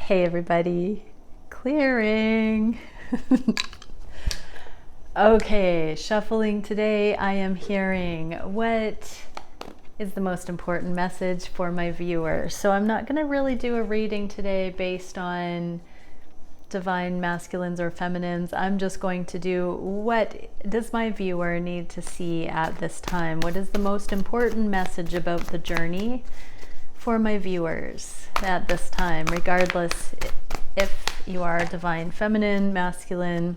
Hey everybody, clearing. Okay, shuffling today. I am hearing what is the most important message for my viewers. So I'm not going to really do a reading today based on divine masculines or feminines. I'm just going to do what does my viewer need to see at this time? What is the most important message about the journey for my viewers at this time, regardless if you are divine feminine, masculine.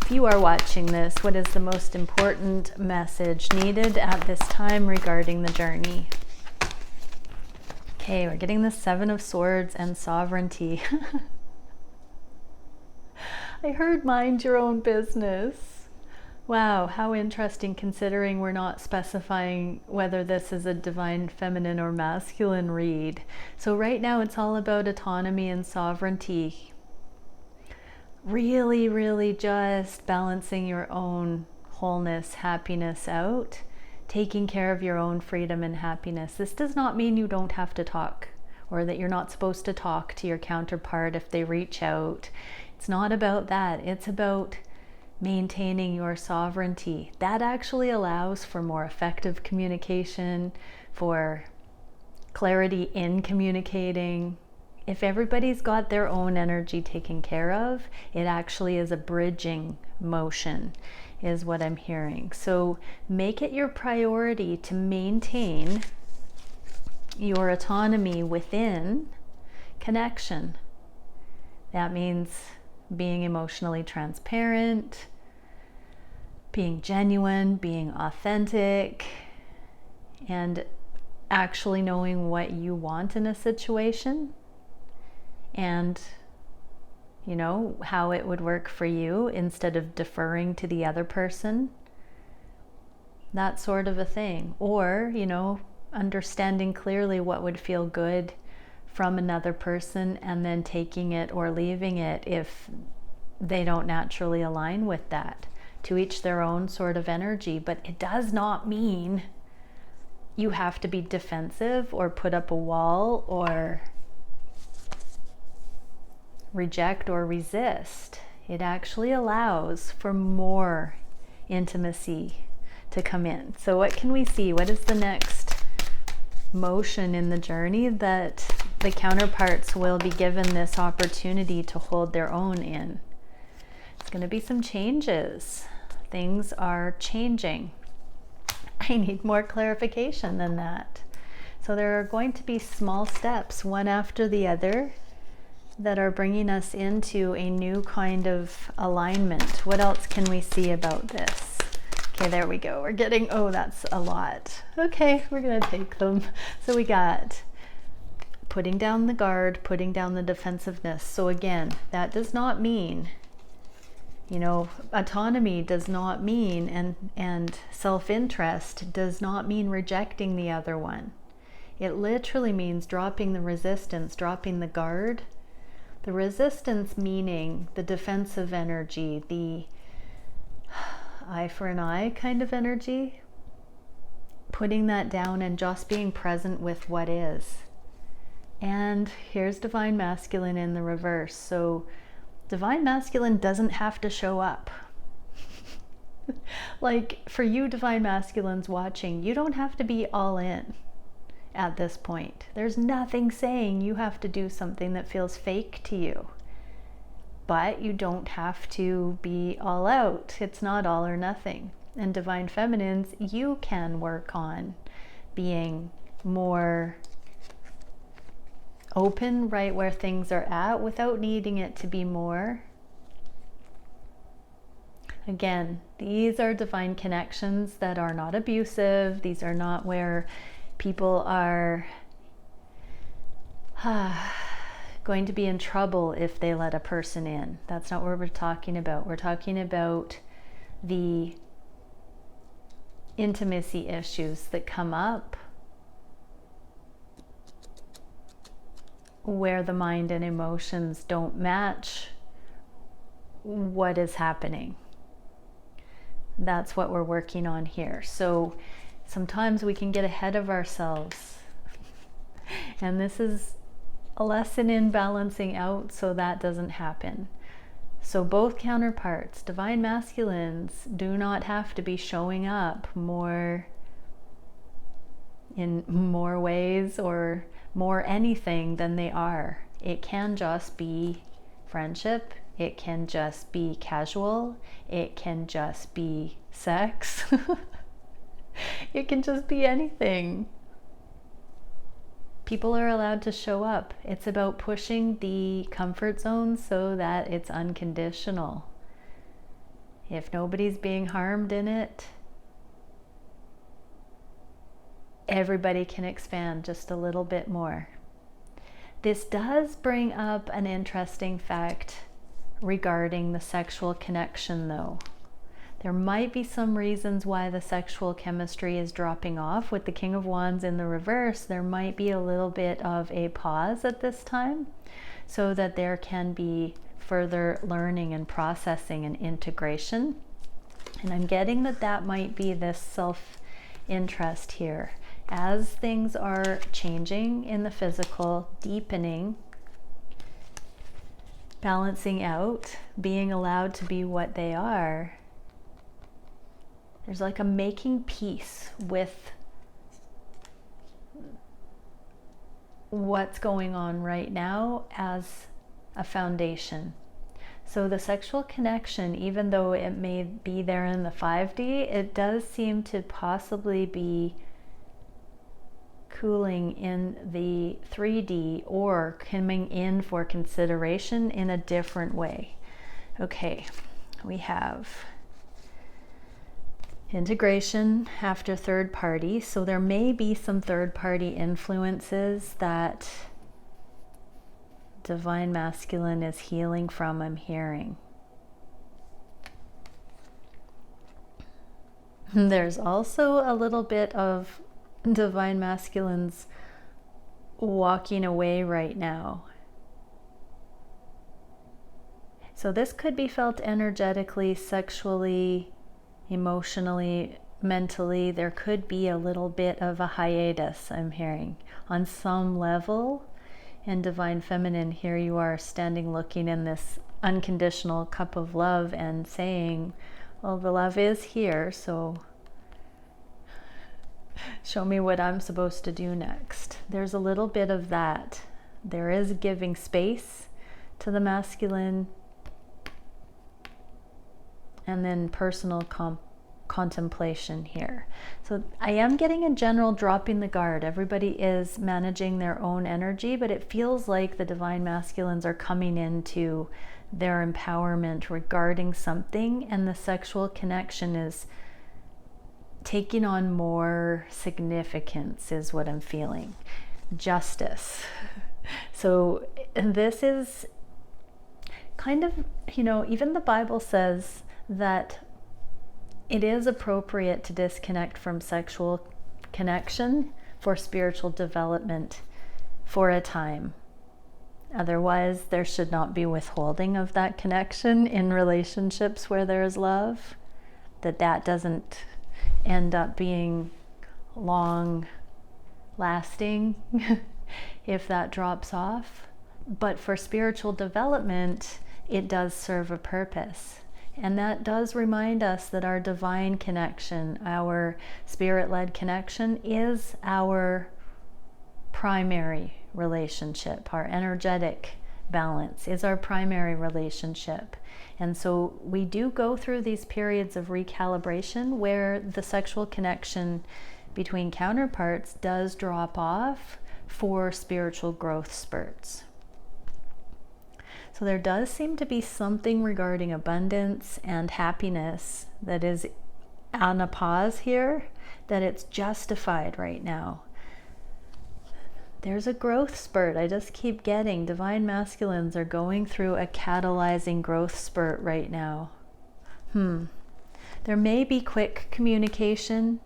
If you are watching this, what is the most important message needed at this time regarding the journey? Okay, we're getting the Seven of Swords and sovereignty. I heard mind your own business. Wow, how interesting, considering we're not specifying whether this is a divine feminine or masculine read. So right now it's all about autonomy and sovereignty. Really, really just balancing your own wholeness, happiness out, taking care of your own freedom and happiness. This does not mean you don't have to talk, or that you're not supposed to talk to your counterpart if they reach out. It's not about that. It's about maintaining your sovereignty. That actually allows for more effective communication, for clarity in communicating. If everybody's got their own energy taken care of, it actually is a bridging motion, is what I'm hearing. So make it your priority to maintain your autonomy within connection. That means being emotionally transparent, being genuine, being authentic, and actually knowing what you want in a situation and, you know, how it would work for you instead of deferring to the other person. That sort of a thing. Or, you know, understanding clearly what would feel good from another person and then taking it or leaving it if they don't naturally align with that. To each their own sort of energy. But it does not mean you have to be defensive or put up a wall or reject or resist. It actually allows for more intimacy to come in. So what can we see? What is the next motion in the journey that the counterparts will be given this opportunity to hold their own in? It's going to be some changes. Things are changing. I need more clarification than that. So there are going to be small steps, one after the other, that are bringing us into a new kind of alignment. What else can we see about this? Okay, there we go. We're getting, oh, that's a lot. Okay, we're going to take them. So we got putting down the guard, putting down the defensiveness. So again, that does not mean, you know, autonomy does not mean, and self-interest does not mean rejecting the other one. It literally means dropping the resistance, dropping the guard. The resistance meaning the defensive energy, the eye for an eye kind of energy. Putting that down and just being present with what is. And here's divine masculine in the reverse. So divine masculine doesn't have to show up. Like for you divine masculines watching, you don't have to be all in at this point. There's nothing saying you have to do something that feels fake to you. But you don't have to be all out. It's not all or nothing. And divine feminines, you can work on being more open right where things are at without needing it to be more. Again, these are divine connections that are not abusive. These are not where people are going to be in trouble if they let a person in. That's not what we're talking about. We're talking about the intimacy issues that come up where the mind and emotions don't match what is happening. That's what we're working on here. So sometimes we can get ahead of ourselves. And this is a lesson in balancing out so that doesn't happen. So both counterparts, divine masculines, do not have to be showing up more in more ways or more anything than they are. It can just be friendship. It can just be casual. It can just be sex. It can just be anything. People are allowed to show up. It's about pushing the comfort zone so that it's unconditional. If nobody's being harmed in it, everybody can expand just a little bit more. This does bring up an interesting fact regarding the sexual connection, though. There might be some reasons why the sexual chemistry is dropping off. With the King of Wands in the reverse, there might be a little bit of a pause at this time so that there can be further learning and processing and integration. And I'm getting that that might be this self-interest here. As things are changing in the physical, deepening, balancing out, being allowed to be what they are, there's like a making peace with what's going on right now as a foundation. So the sexual connection, even though it may be there in the 5D, it does seem to possibly be cooling in the 3D or coming in for consideration in a different way. Okay, we have integration after third party. So there may be some third party influences that divine masculine is healing from, I'm hearing. There's also a little bit of divine masculines walking away right now. So this could be felt energetically, sexually, emotionally, mentally. There could be a little bit of a hiatus, I'm hearing, on some level. And divine feminine, here you are standing looking in this unconditional cup of love and saying, well, the love is here, so show me what I'm supposed to do next. There's a little bit of that. There is giving space to the masculine, and then personal contemplation here. So I am getting a general dropping the guard. Everybody is managing their own energy, but it feels like the divine masculines are coming into their empowerment regarding something, and the sexual connection is taking on more significance is what I'm feeling. Justice. So this is kind of, you know, even the Bible says that it is appropriate to disconnect from sexual connection for spiritual development for a time. Otherwise, there should not be withholding of that connection in relationships where there is love, that doesn't end up being long lasting if that drops off. But for spiritual development, it does serve a purpose. And that does remind us that our divine connection, our spirit-led connection, is our primary relationship. Our energetic balance is our primary relationship. And so we do go through these periods of recalibration where the sexual connection between counterparts does drop off for spiritual growth spurts. So there does seem to be something regarding abundance and happiness that is on a pause here, that it's justified right now. There's a growth spurt. I just keep getting divine masculines are going through a catalyzing growth spurt right now. There may be quick communication,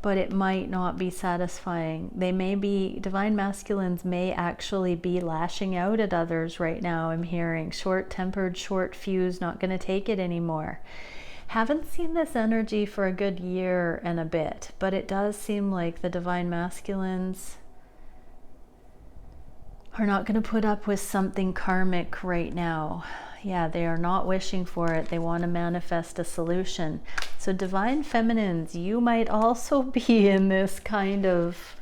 but it might not be satisfying. Divine masculines may actually be lashing out at others right now. I'm hearing short-tempered, short-fused, not going to take it anymore. Haven't seen this energy for a good year and a bit, but it does seem like the divine masculines are not going to put up with something karmic right now. Yeah, they are not wishing for it. They want to manifest a solution. So divine feminines, you might also be in this kind of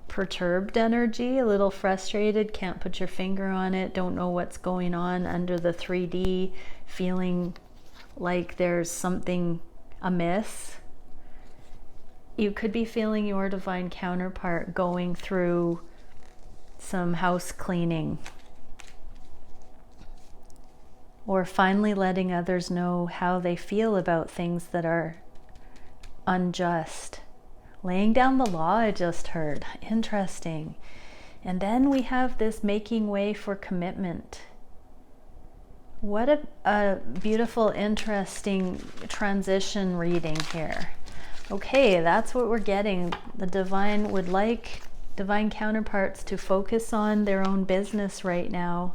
perturbed energy, a little frustrated, can't put your finger on it, don't know what's going on under the 3D, feeling like there's something amiss. You could be feeling your divine counterpart going through some house cleaning, or finally letting others know how they feel about things that are unjust. Laying down the law, I just heard. Interesting. And then we have this making way for commitment. What a beautiful, interesting transition reading here. Okay, that's what we're getting. The divine would like divine counterparts to focus on their own business right now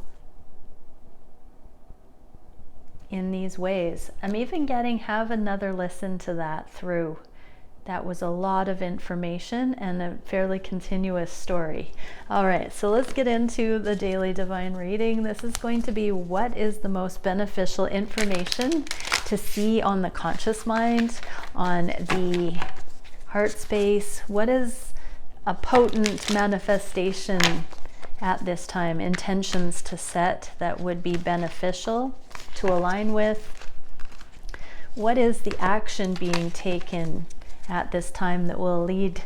in these ways. I'm even getting have another listen to that through. That was a lot of information and a fairly continuous story. All right, so let's get into the daily divine reading. This is going to be what is the most beneficial information to see on the conscious mind, on the heart space. What is a potent manifestation at this time, intentions to set that would be beneficial to align with? What is the action being taken at this time that will lead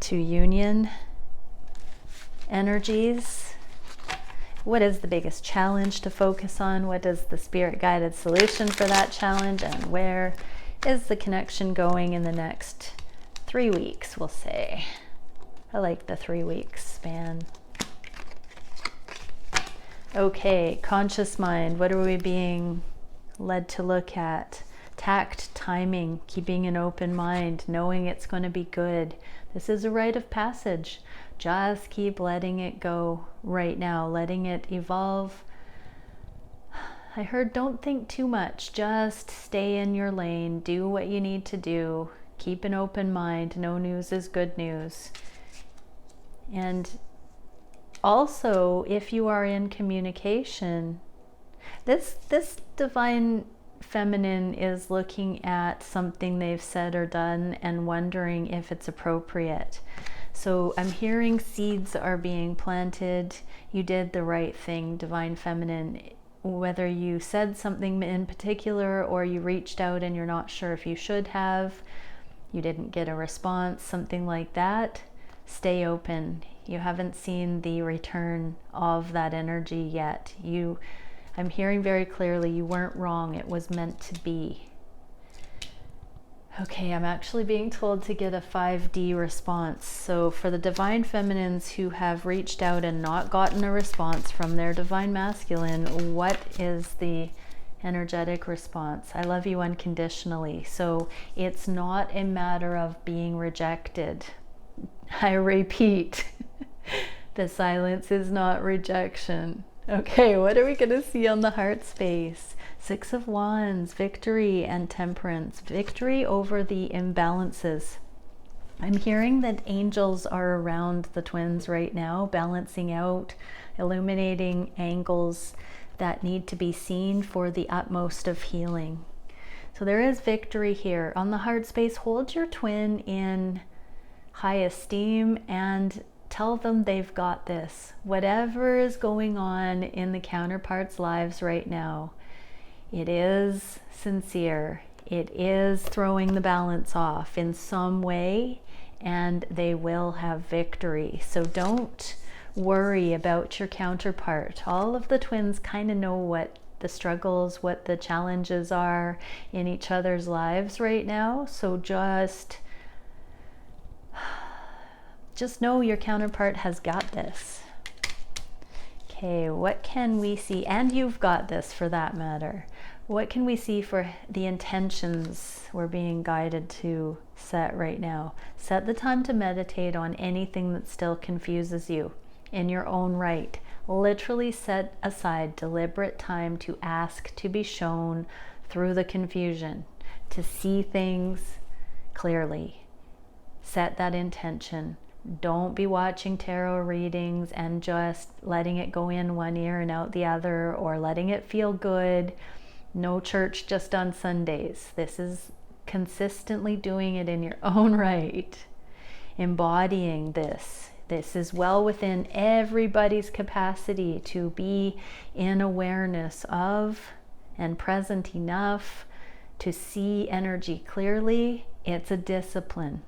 to union energies? What is the biggest challenge to focus on? What is the spirit guided solution for that challenge? And where is the connection going in the next 3 weeks, we'll say. I like the 3 weeks span. Okay, conscious mind. What are we being led to look at? Tact, timing, keeping an open mind, knowing it's going to be good. This is a rite of passage. Just keep letting it go right now, letting it evolve. I heard don't think too much. Just stay in your lane. Do what you need to do. Keep an open mind. No news is good news. And also, if you are in communication, this divine feminine is looking at something they've said or done and wondering if it's appropriate. So I'm hearing seeds are being planted. You did the right thing, divine feminine. Whether you said something in particular or you reached out and you're not sure if you should have, you didn't get a response, something like that, stay open. You haven't seen the return of that energy yet. I'm hearing very clearly you weren't wrong. It was meant to be. Okay, I'm actually being told to get a 5D response. So for the divine feminines who have reached out and not gotten a response from their divine masculine, what is the energetic response? I love you unconditionally. So it's not a matter of being rejected. I repeat, the silence is not rejection. Okay, what are we going to see on the heart space? 6 of Wands, victory and temperance. Victory over the imbalances. I'm hearing that angels are around the twins right now, balancing out, illuminating angles that need to be seen for the utmost of healing. So there is victory here. On the heart space, hold your twin in high esteem and tell them they've got this. Whatever is going on in the counterparts' lives right now, it is sincere. It is throwing the balance off in some way, and they will have victory. So don't worry about your counterpart. All of the twins kind of know what the struggles, what the challenges are in each other's lives right now. So just know your counterpart has got this. Okay, what can we see? And you've got this for that matter. What can we see for the intentions we're being guided to set right now? Set the time to meditate on anything that still confuses you in your own right. Literally set aside deliberate time to ask to be shown through the confusion, to see things clearly. Set that intention. Don't be watching tarot readings and just letting it go in one ear and out the other, or letting it feel good. No church just on Sundays. This is consistently doing it in your own right, embodying this. This is well within everybody's capacity to be in awareness of and present enough to see energy clearly. It's a discipline.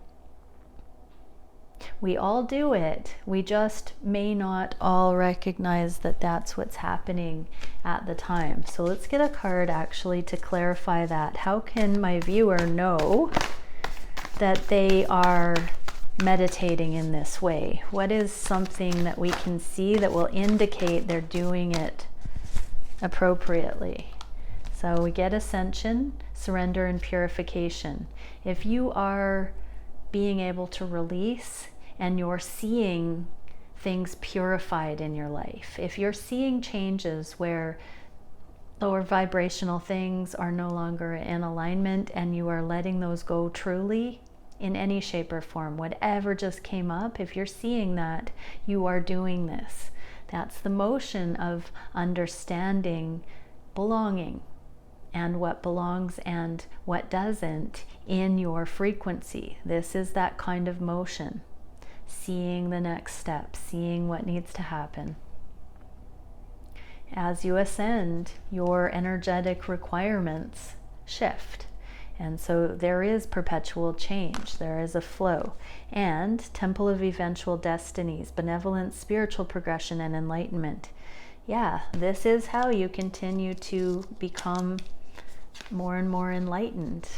We all do it. We just may not all recognize that that's what's happening at the time. So let's get a card actually to clarify that. How can my viewer know that they are meditating in this way? What is something that we can see that will indicate they're doing it appropriately? So we get ascension, surrender, and purification. If you are being able to release and you're seeing things purified in your life, if you're seeing changes where lower vibrational things are no longer in alignment and you are letting those go truly in any shape or form, whatever just came up, if you're seeing that, you are doing this. That's the motion of understanding belonging and what belongs and what doesn't in your frequency. This is that kind of motion. Seeing the next step, seeing what needs to happen. As you ascend, your energetic requirements shift. And so there is perpetual change, there is a flow. And Temple of Eventual Destinies, benevolence, spiritual progression, and enlightenment. Yeah, this is how you continue to become more and more enlightened.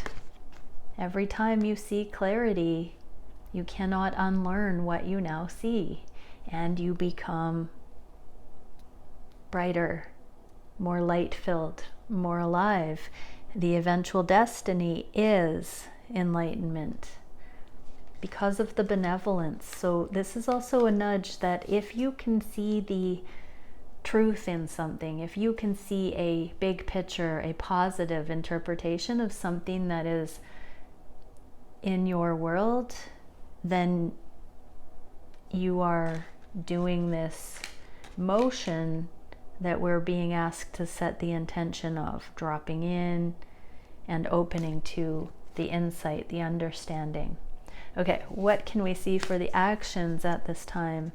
Every time you see clarity, you cannot unlearn what you now see, and you become brighter, more light-filled, more alive. The eventual destiny is enlightenment because of the benevolence. So this is also a nudge that if you can see the truth in something, if you can see a big picture, a positive interpretation of something that is in your world, then you are doing this motion that we're being asked to set the intention of, dropping in and opening to the insight, the understanding. Okay, what can we see for the actions at this time?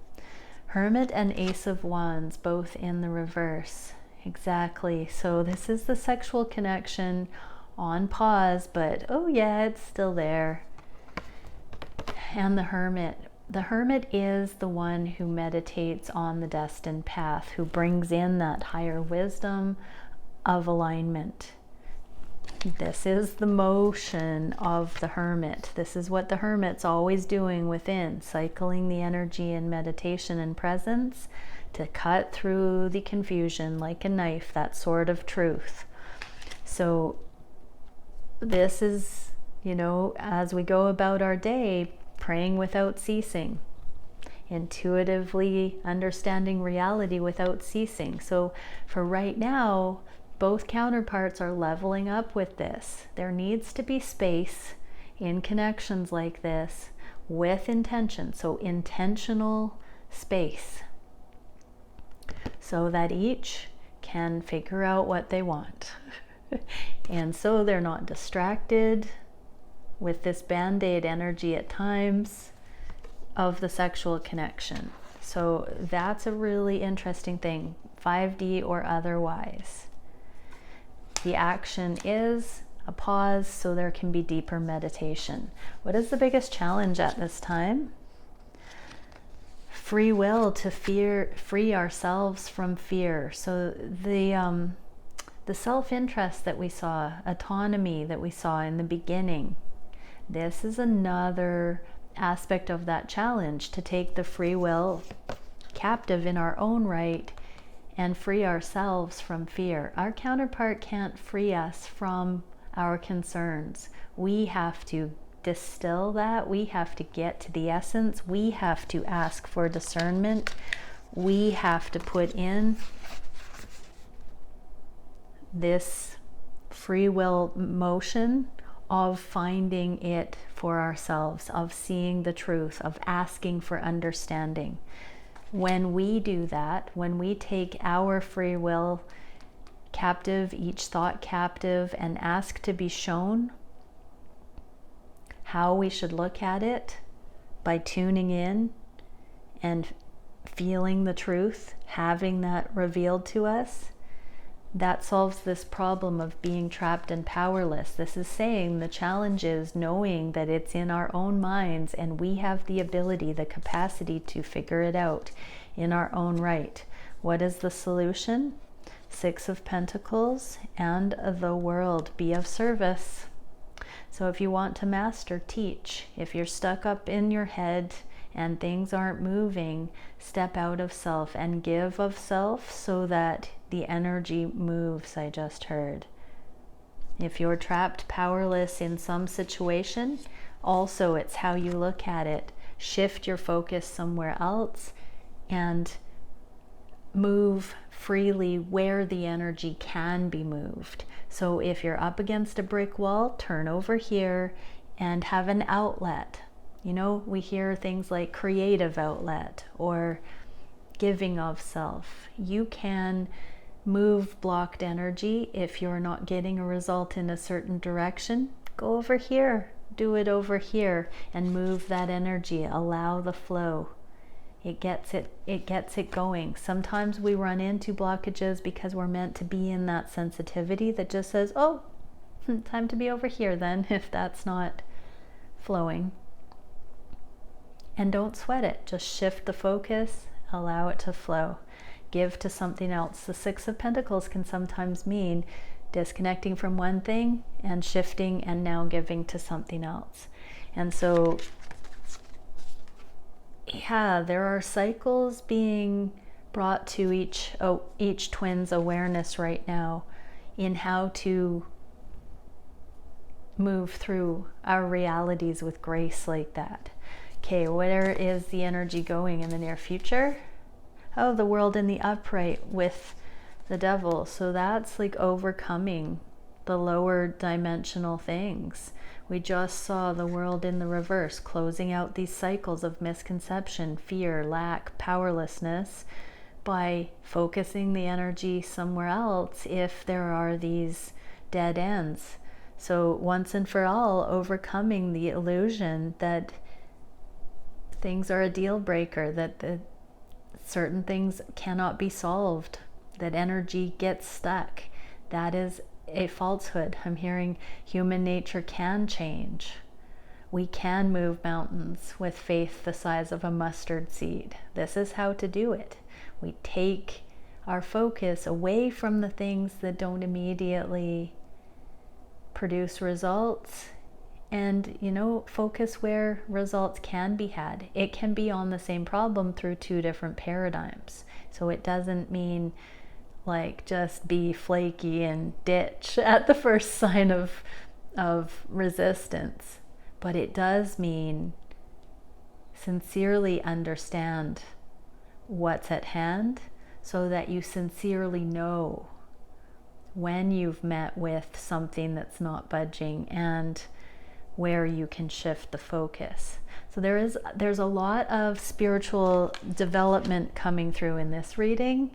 Hermit and Ace of Wands, both in the reverse. Exactly. So this is the sexual connection on pause, but oh yeah, it's still there. And the Hermit. The Hermit is the one who meditates on the destined path, who brings in that higher wisdom of alignment. This is the motion of the Hermit. This is what the Hermit's always doing within, cycling the energy in meditation and presence to cut through the confusion like a knife, that sword of truth. So this is, you know, as we go about our day, praying without ceasing, intuitively understanding reality without ceasing. So for right now, both counterparts are leveling up with this. There needs to be space in connections like this with intention. So intentional space, so that each can figure out what they want. And so they're not distracted with this band-aid energy at times of the sexual connection. So that's a really interesting thing, 5D or otherwise. The action is a pause so there can be deeper meditation. What is the biggest challenge at this time? Free will to free ourselves from fear. So the self-interest that we saw, autonomy that we saw in the beginning, this is another aspect of that challenge, to take the free will captive in our own right and free ourselves from fear. Our counterpart can't free us from our concerns. We have to distill that. We have to get to the essence. We have to ask for discernment. We have to put in this free will motion of finding it for ourselves, of seeing the truth, of asking for understanding. When we do that, when we take our free will captive, each thought captive, and ask to be shown how we should look at it by tuning in and feeling the truth, having that revealed to us, that solves this problem of being trapped and powerless. This is saying the challenge is knowing that it's in our own minds and we have the ability, the capacity to figure it out in our own right. What is the solution? 6 of Pentacles and the world. Be of service. So if you want to master, teach. If you're stuck up in your head and things aren't moving, step out of self and give of self so that the energy moves, I just heard. If you're trapped, powerless in some situation, also it's how you look at it. Shift your focus somewhere else and move freely where the energy can be moved. So if you're up against a brick wall, turn over here and have an outlet. You know, we hear things like creative outlet or giving of self. You can move blocked energy. If you're not getting a result in a certain direction, go over here, do it over here, and move that energy. Allow the flow. It gets it going. Sometimes we run into blockages because we're meant to be in that sensitivity that just says, oh, time to be over here then, if that's not flowing. And don't sweat it. Just shift the focus, allow it to flow. Give to something else. The 6 of Pentacles can sometimes mean disconnecting from one thing and shifting and now giving to something else. And so, yeah, there are cycles being brought to each twin's awareness right now in how to move through our realities with grace like that. Okay, where is the energy going in the near future? Oh, the world in the upright with the devil. So that's like overcoming the lower dimensional things. We just saw the world in the reverse, closing out these cycles of misconception, fear, lack, powerlessness by focusing the energy somewhere else if there are these dead ends. So once and for all, overcoming the illusion that things are a deal breaker, that certain things cannot be solved, that energy gets stuck. That is a falsehood. I'm hearing human nature can change. We can move mountains with faith the size of a mustard seed. This is how to do it. We take our focus away from the things that don't immediately produce results and, you know, focus where results can be had. It can be on the same problem through 2 different paradigms. So it doesn't mean like just be flaky and ditch at the first sign of resistance. But it does mean sincerely understand what's at hand so that you sincerely know when you've met with something that's not budging and where you can shift the focus. So there's a lot of spiritual development coming through in this reading,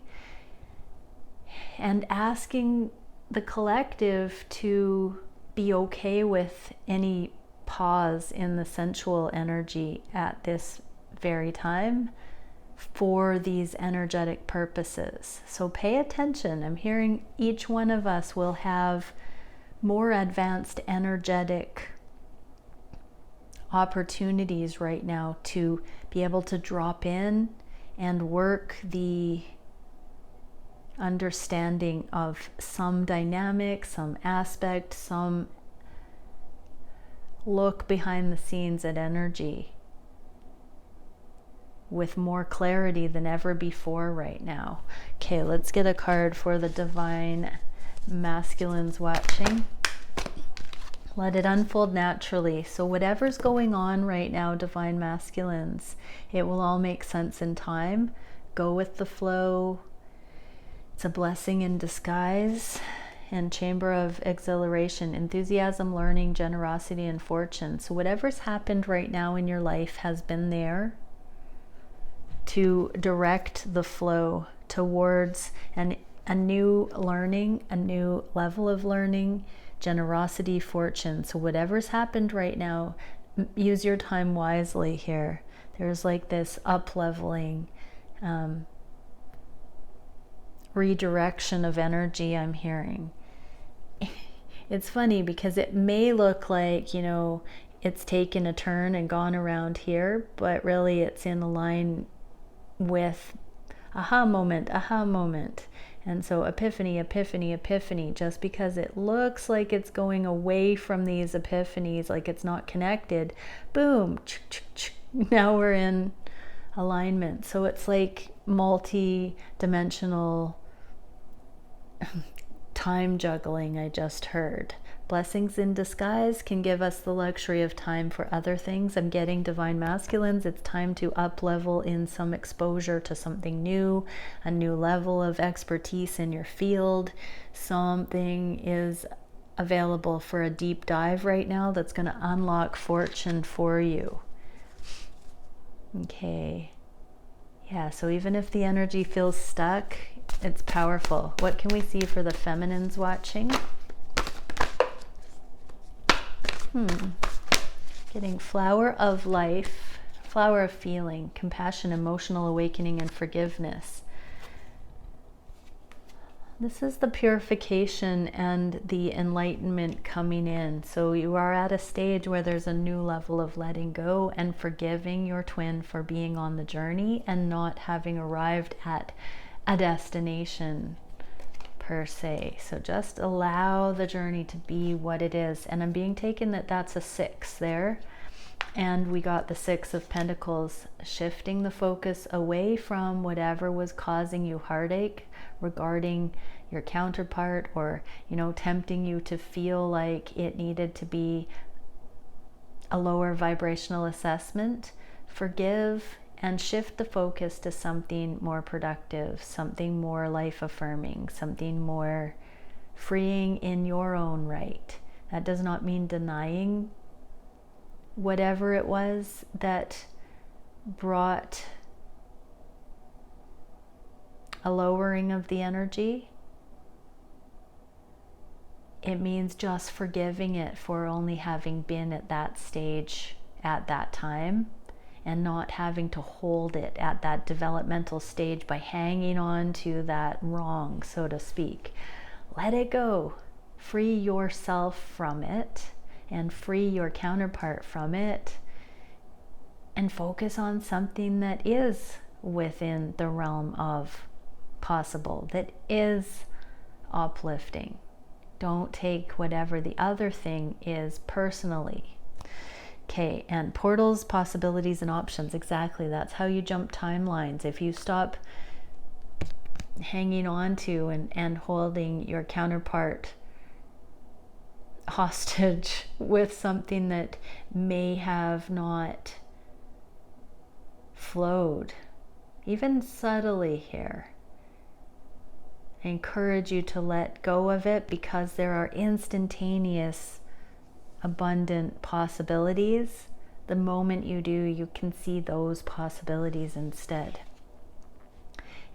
and asking the collective to be okay with any pause in the sensual energy at this very time for these energetic purposes. So pay attention. I'm hearing each one of us will have more advanced energetic opportunities right now to be able to drop in and work the understanding of some dynamic, some aspect, some look behind the scenes at energy with more clarity than ever before right now. Okay, let's get a card for the divine masculines watching. Let it unfold naturally. So whatever's going on right now, divine masculines, it will all make sense in time. Go with the flow. It's a blessing in disguise. and chamber of exhilaration, enthusiasm, learning, generosity, and fortune. So whatever's happened right now in your life has been there to direct the flow towards a new learning, a new level of learning, generosity, fortune. So whatever's happened right now, use your time wisely here. There's like this up-leveling, redirection of energy I'm hearing. It's funny because it may look like, you know, it's taken a turn and gone around here, but really it's in line with aha moment. And so epiphany, just because it looks like it's going away from these epiphanies, like it's not connected, boom, now we're in alignment. So it's like multi-dimensional time juggling, I just heard. Blessings in disguise can give us the luxury of time for other things. I'm getting divine masculines. It's time to up level in some exposure to something new, a new level of expertise in your field. Something is available for a deep dive right now that's going to unlock fortune for you. Okay. Yeah, so even if the energy feels stuck, it's powerful. What can we see for the feminines watching? Getting flower of life, flower of feeling, compassion, emotional awakening, and forgiveness. This is the purification and the enlightenment coming in. So you are at a stage where there's a new level of letting go and forgiving your twin for being on the journey and not having arrived at a destination per se. So just allow the journey to be what it is. And I'm being taken that that's a 6 there. And we got the 6 of Pentacles, shifting the focus away from whatever was causing you heartache regarding your counterpart, or, you know, tempting you to feel like it needed to be a lower vibrational assessment. Forgive and shift the focus to something more productive, something more life affirming, something more freeing in your own right. That does not mean denying whatever it was that brought a lowering of the energy. It means just forgiving it for only having been at that stage at that time, and not having to hold it at that developmental stage by hanging on to that wrong, so to speak. Let it go. Free yourself from it and free your counterpart from it, and focus on something that is within the realm of possible, that is uplifting. Don't take whatever the other thing is personally. Okay, and portals, possibilities, and options. Exactly, that's how you jump timelines. If you stop hanging on to and holding your counterpart hostage with something that may have not flowed, even subtly here, I encourage you to let go of it, because there are instantaneous abundant possibilities. The moment you do, you can see those possibilities instead.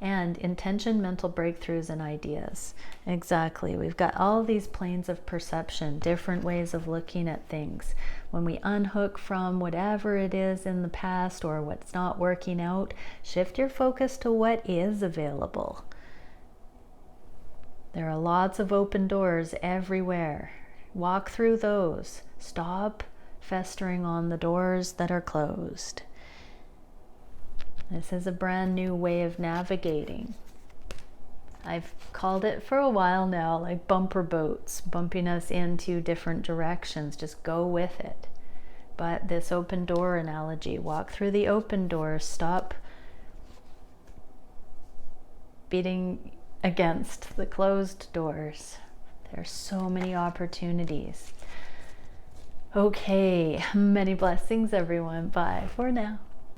And intention, mental breakthroughs, and ideas. Exactly. We've got all these planes of perception, different ways of looking at things. When we unhook from whatever it is in the past or what's not working out, shift your focus to what is available. There are lots of open doors everywhere. Walk through those. Stop festering on the doors that are closed. This is a brand new way of navigating. I've called it for a while now, like bumper boats, bumping us into different directions. Just go with it. But this open door analogy, walk through the open doors. Stop beating against the closed doors. There's so many opportunities. Okay, many blessings, everyone. Bye for now.